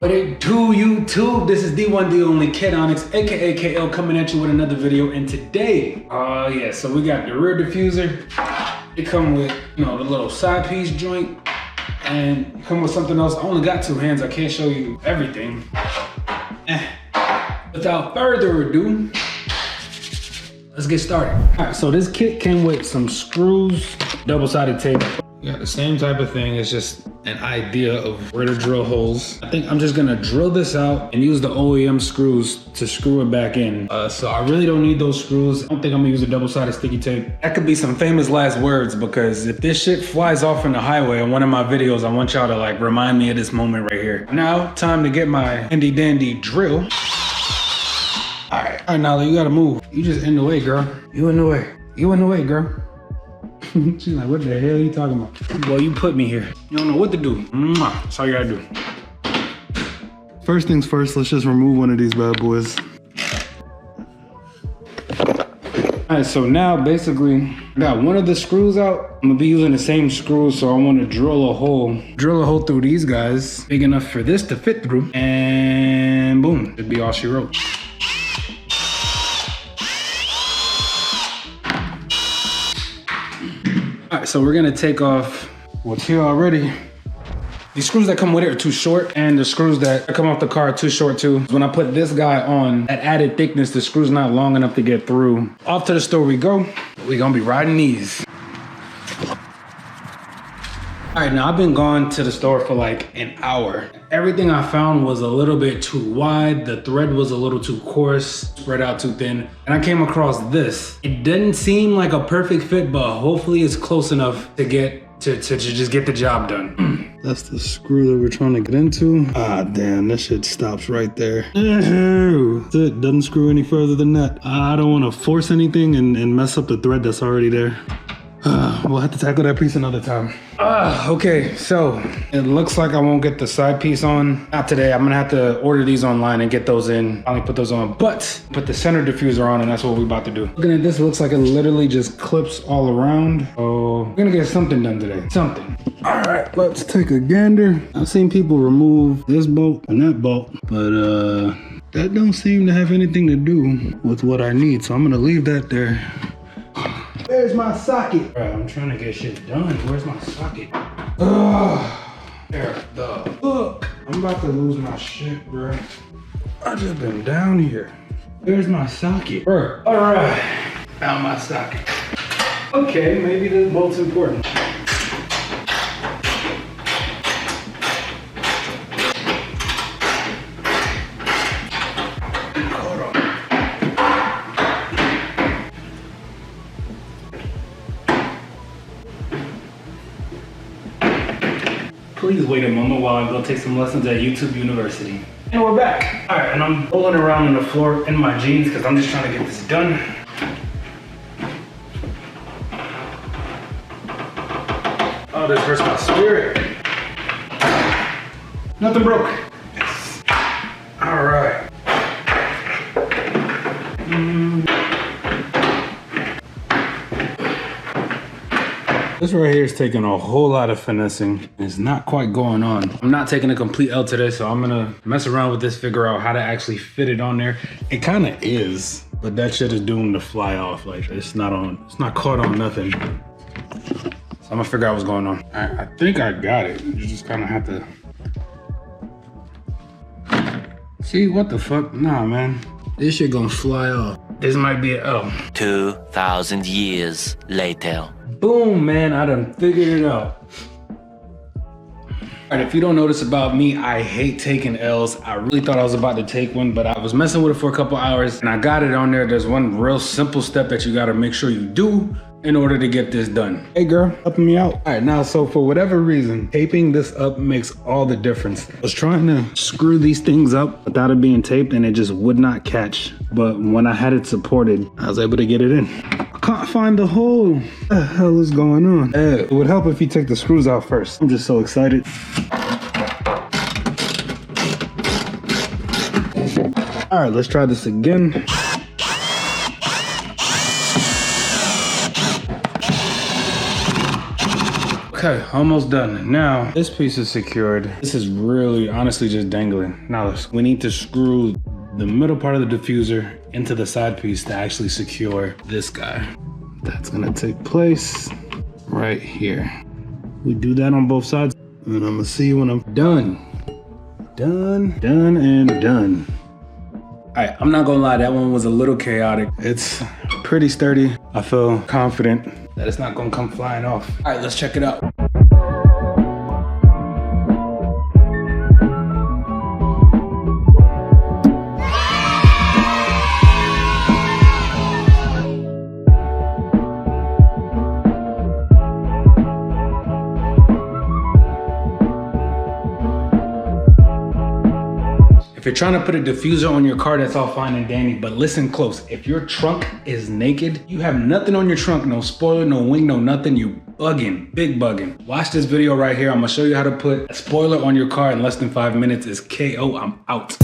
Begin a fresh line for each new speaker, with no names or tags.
What it do, YouTube? This is the one, the only Kid Onyx, aka KL, coming at you with another video. And today, so we got the rear diffuser. It come with, the little side piece joint, and it come with something else. I only got two hands. I can't show you everything. Without further ado, let's get started. All right, so this kit came with some screws, double-sided tape. You got the same type of thing. It's just an idea of where to drill holes. I think I'm just gonna drill this out and use the OEM screws to screw it back in. So I really don't need those screws. I don't think I'm gonna use a double-sided sticky tape. That could be some famous last words, because if this shit flies off in the highway on one of my videos, I want y'all to like remind me of this moment right here. Now, time to get my handy dandy drill. All right, Nala, you gotta move. You just in the way, girl. You in the way. You in the way, girl. She's like, what the hell are you talking about? Well, you put me here. You don't know what to do. That's all you gotta do.
First things first, let's just remove one of these bad boys.
All right, so now basically, I got one of the screws out. I'm gonna be using the same screws, so I wanna drill a hole through these guys, big enough for this to fit through, and boom, it'd be all she wrote. All right, so we're gonna take off what's here already. These screws that come with it are too short, and the screws that come off the car are too short too. When I put this guy on, at added thickness, the screw's not long enough to get through. Off to the store we go. We're gonna be riding these. All right, now I've been gone to the store for like an hour. Everything I found was a little bit too wide. The thread was a little too coarse, spread out too thin. And I came across this. It didn't seem like a perfect fit, but hopefully it's close enough to just get the job done.
That's the screw that we're trying to get into. Ah, damn, that shit stops right there. That's it, doesn't screw any further than that. I don't want to force anything and mess up the thread that's already there. We'll have to tackle that piece another time. Okay, so it looks like I won't get the side piece on. Not today. I'm gonna have to order these online and get those in. Finally put those on, but put the center diffuser on, and that's what we're about to do. Looking at this, it looks like it literally just clips all around. So we're gonna get something done today. Something. All right, let's take a gander. I've seen people remove this bolt and that bolt, but that don't seem to have anything to do with what I need. So I'm gonna leave that there. Where's my socket?
Bro, I'm trying to get shit done. Where's my socket? There the fuck. I'm about to lose my shit, bro. I just been down here. Where's my socket? Bro, all right. Found my socket. Okay, maybe this bolt's important. Please wait a moment while I go take some lessons at YouTube University. And we're back. All right, and I'm rolling around on the floor in my jeans because I'm just trying to get this done. Oh, this hurts my spirit. Nothing broke. Yes. All right.
This right here is taking a whole lot of finessing. It's not quite going on.
I'm not taking a complete L today, so I'm gonna mess around with this, figure out how to actually fit it on there.
It kind of is, but that shit is doomed to fly off. Like it's not caught on nothing.
So I'm gonna figure out what's going on.
I think I got it. You just kind of have to. See, what the fuck? Nah, man. This shit gonna fly off.
This might be an L.
2,000 years later.
Boom, man, I done figured it out. All right, if you don't know this about me, I hate taking L's. I really thought I was about to take one, but I was messing with it for a couple hours and I got it on there. There's one real simple step that you gotta make sure you do in order to get this done.
Hey girl, helping me out. All right, now, so for whatever reason, taping this up makes all the difference. I was trying to screw these things up without it being taped and it just would not catch. But when I had it supported, I was able to get it in. I can't find the hole. What the hell is going on? It would help if you take the screws out first. I'm just so excited. All right, let's try this again.
Okay, almost done. Now, this piece is secured. This is really, honestly, just dangling. Now, we need to screw the middle part of the diffuser into the side piece to actually secure this guy. That's gonna take place right here. We do that on both sides, and I'm gonna see you when I'm done. Done, and done. All right, I'm not gonna lie, that one was a little chaotic. It's pretty sturdy. I feel confident that it's not gonna come flying off. All right, let's check it out. If you're trying to put a diffuser on your car, that's all fine and dandy, but listen close. If your trunk is naked, you have nothing on your trunk, no spoiler, no wing, no nothing, you bugging, big bugging. Watch this video right here. I'm gonna show you how to put a spoiler on your car in less than 5 minutes. It's KO, I'm out.